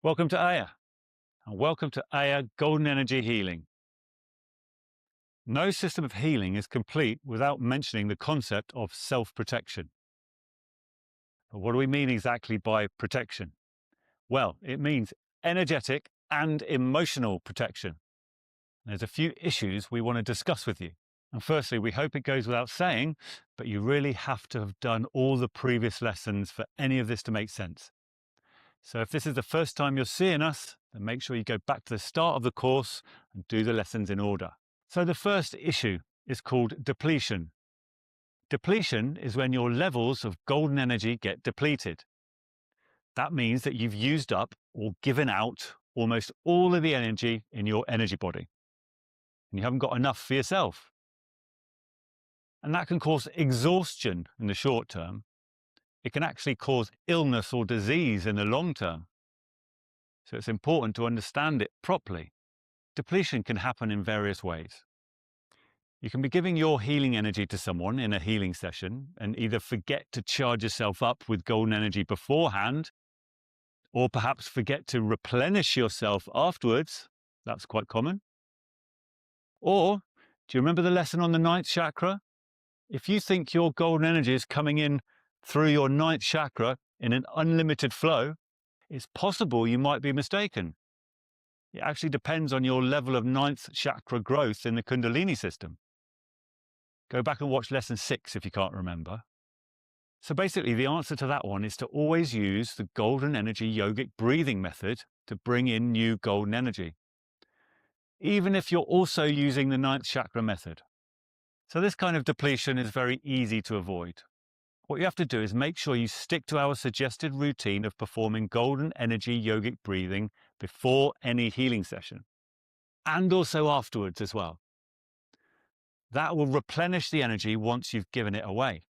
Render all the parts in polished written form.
Welcome to Aya, and welcome to Aya Golden Energy Healing. No system of healing is complete without mentioning the concept of self-protection. But what do we mean exactly by protection? Well, it means energetic and emotional protection. There's a few issues we want to discuss with you. And firstly, we hope it goes without saying, but you really have to have done all the previous lessons for any of this to make sense. So if this is the first time you're seeing us, then make sure you go back to the start of the course and do the lessons in order. So the first issue is called depletion. Depletion is when your levels of golden energy get depleted. That means that you've used up or given out almost all of the energy in your energy body, and you haven't got enough for yourself. And that can cause exhaustion in the short term. It can actually cause illness or disease in the long term. So it's important to understand it properly. Depletion can happen in various ways. You can be giving your healing energy to someone in a healing session and either forget to charge yourself up with golden energy beforehand, or perhaps forget to replenish yourself afterwards. That's quite common. Or, do you remember the lesson on the ninth chakra? If you think your golden energy is coming in through your ninth chakra in an unlimited flow, it's possible you might be mistaken. It actually depends on your level of ninth chakra growth in the Kundalini system. Go back and watch lesson 6 if you can't remember. So basically, the answer to that one is to always use the golden energy yogic breathing method to bring in new golden energy, even if you're also using the ninth chakra method. So this kind of depletion is very easy to avoid. What you have to do is make sure you stick to our suggested routine of performing golden energy yogic breathing before any healing session, and also afterwards as well. That will replenish the energy once you've given it away.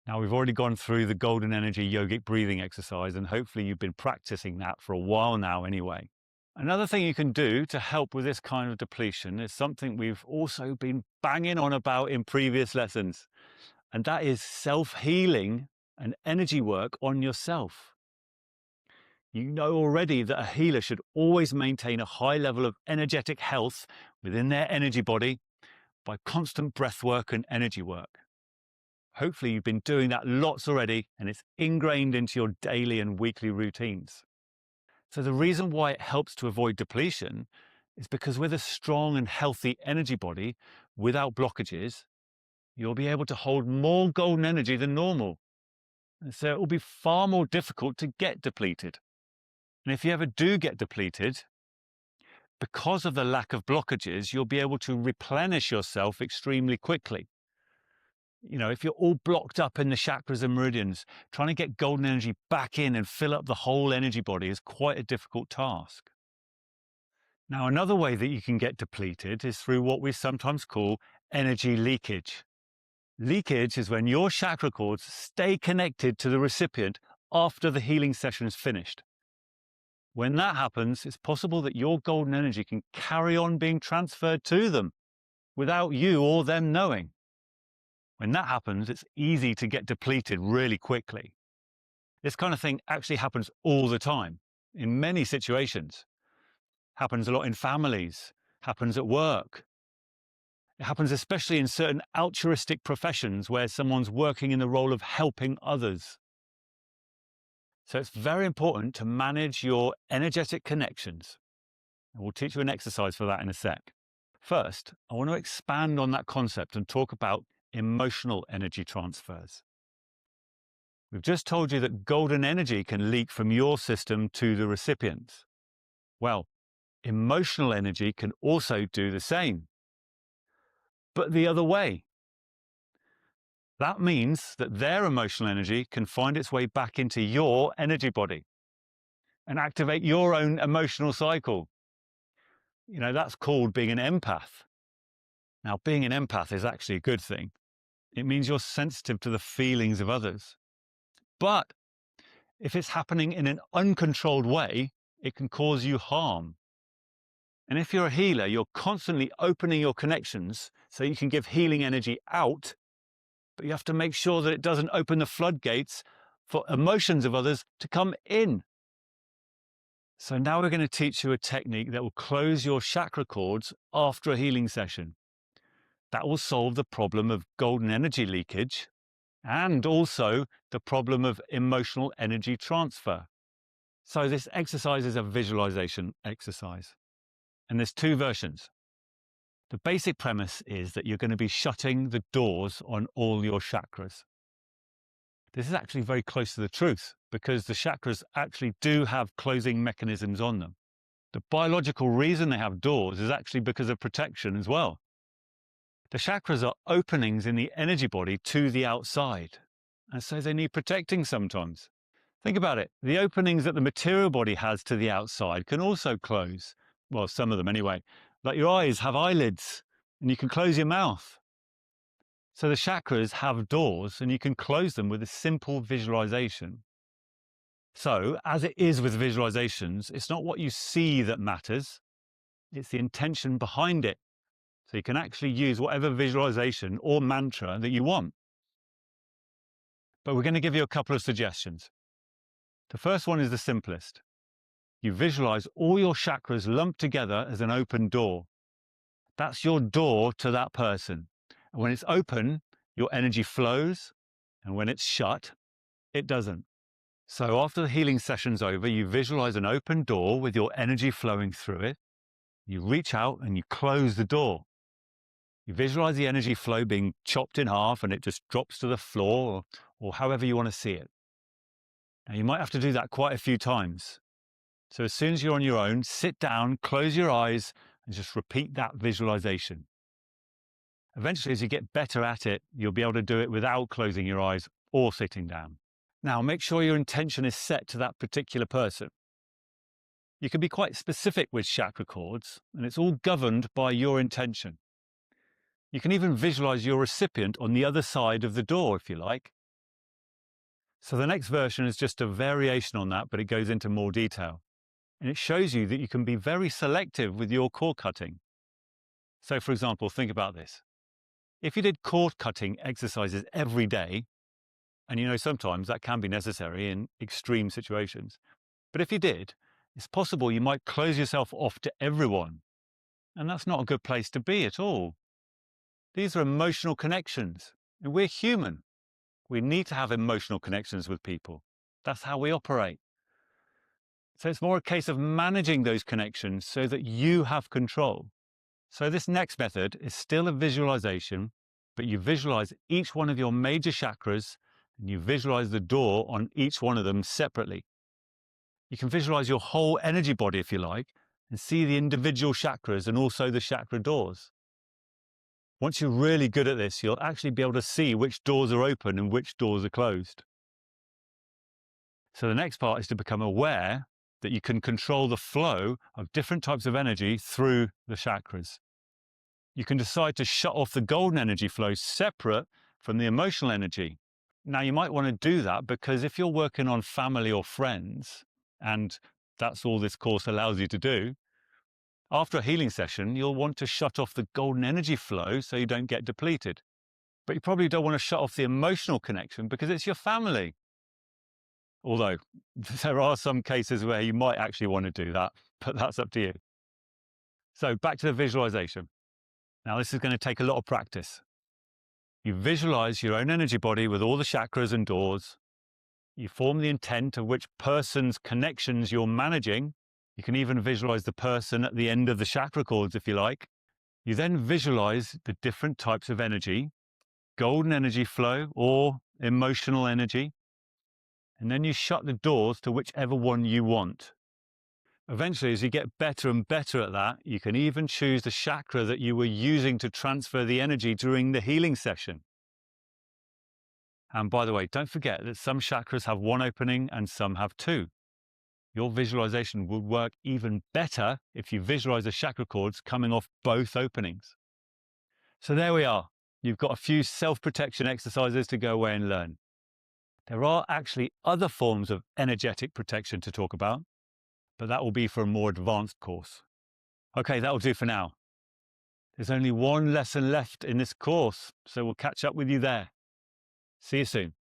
Now, we've already gone through the golden energy yogic breathing exercise, and hopefully you've been practicing that for a while now anyway. Another thing you can do to help with this kind of depletion is something we've also been banging on about in previous lessons, and that is self-healing and energy work on yourself. You know already that a healer should always maintain a high level of energetic health within their energy body by constant breath work and energy work. Hopefully you've been doing that lots already, and it's ingrained into your daily and weekly routines. So the reason why it helps to avoid depletion is because with a strong and healthy energy body without blockages, you'll be able to hold more golden energy than normal. And so it will be far more difficult to get depleted. And if you ever do get depleted, because of the lack of blockages, you'll be able to replenish yourself extremely quickly. You know, if you're all blocked up in the chakras and meridians, trying to get golden energy back in and fill up the whole energy body is quite a difficult task. Now, another way that you can get depleted is through what we sometimes call energy leakage. Leakage is when your chakra cords stay connected to the recipient after the healing session is finished. When that happens, it's possible that your golden energy can carry on being transferred to them without you or them knowing. When that happens, it's easy to get depleted really quickly. This kind of thing actually happens all the time, in many situations. Happens a lot in families, happens at work. It happens especially in certain altruistic professions where someone's working in the role of helping others. So it's very important to manage your energetic connections. And we'll teach you an exercise for that in a sec. First, I want to expand on that concept and talk about emotional energy transfers. We've just told you that golden energy can leak from your system to the recipients. Well, emotional energy can also do the same, but the other way. That means that their emotional energy can find its way back into your energy body and activate your own emotional cycle. You know, that's called being an empath. Now, being an empath is actually a good thing. It means you're sensitive to the feelings of others. But if it's happening in an uncontrolled way, it can cause you harm. And if you're a healer, you're constantly opening your connections so you can give healing energy out, but you have to make sure that it doesn't open the floodgates for emotions of others to come in. So now we're going to teach you a technique that will close your chakra cords after a healing session. That will solve the problem of golden energy leakage and also the problem of emotional energy transfer. So this exercise is a visualization exercise. And there's two versions. The basic premise is that you're going to be shutting the doors on all your chakras. This is actually very close to the truth because the chakras actually do have closing mechanisms on them. The biological reason they have doors is actually because of protection as well. The chakras are openings in the energy body to the outside, and so they need protecting sometimes. Think about it. The openings that the material body has to the outside can also close. Well, some of them anyway. Like your eyes have eyelids, and you can close your mouth. So the chakras have doors, and you can close them with a simple visualization. So, as it is with visualizations, it's not what you see that matters, it's the intention behind it. So you can actually use whatever visualization or mantra that you want. But we're going to give you a couple of suggestions. The first one is the simplest. You visualize all your chakras lumped together as an open door. That's your door to that person. And when it's open, your energy flows, and when it's shut, it doesn't. So after the healing session's over, you visualize an open door with your energy flowing through it. You reach out and you close the door. You visualize the energy flow being chopped in half and it just drops to the floor or however you want to see it. Now, you might have to do that quite a few times. So as soon as you're on your own, sit down, close your eyes, and just repeat that visualization. Eventually, as you get better at it, you'll be able to do it without closing your eyes or sitting down. Now, make sure your intention is set to that particular person. You can be quite specific with chakra cords, and it's all governed by your intention. You can even visualize your recipient on the other side of the door, if you like. So the next version is just a variation on that, but it goes into more detail. And it shows you that you can be very selective with your cord cutting. So for example, think about this. If you did cord cutting exercises every day, and you know sometimes that can be necessary in extreme situations, but if you did, it's possible you might close yourself off to everyone. And that's not a good place to be at all. These are emotional connections, and we're human. We need to have emotional connections with people. That's how we operate. So it's more a case of managing those connections so that you have control. So this next method is still a visualization, but you visualize each one of your major chakras and you visualize the door on each one of them separately. You can visualize your whole energy body if you like and see the individual chakras and also the chakra doors. Once you're really good at this, you'll actually be able to see which doors are open and which doors are closed. So the next part is to become aware that you can control the flow of different types of energy through the chakras. You can decide to shut off the golden energy flow separate from the emotional energy. Now, you might want to do that because if you're working on family or friends, and that's all this course allows you to do, after a healing session, you'll want to shut off the golden energy flow so you don't get depleted. But you probably don't want to shut off the emotional connection because it's your family. Although there are some cases where you might actually want to do that, but that's up to you. So back to the visualization. Now, this is going to take a lot of practice. You visualize your own energy body with all the chakras and doors. You form the intent of which person's connections you're managing. You can even visualize the person at the end of the chakra cords if you like. You then visualize the different types of energy, golden energy flow or emotional energy. And then you shut the doors to whichever one you want. Eventually, as you get better and better at that, you can even choose the chakra that you were using to transfer the energy during the healing session. And by the way, don't forget that some chakras have one opening and some have two. Your visualization will work even better if you visualize the chakra cords coming off both openings. So there we are. You've got a few self-protection exercises to go away and learn. There are actually other forms of energetic protection to talk about, but that will be for a more advanced course. Okay, that will do for now. There's only one lesson left in this course, so we'll catch up with you there. See you soon.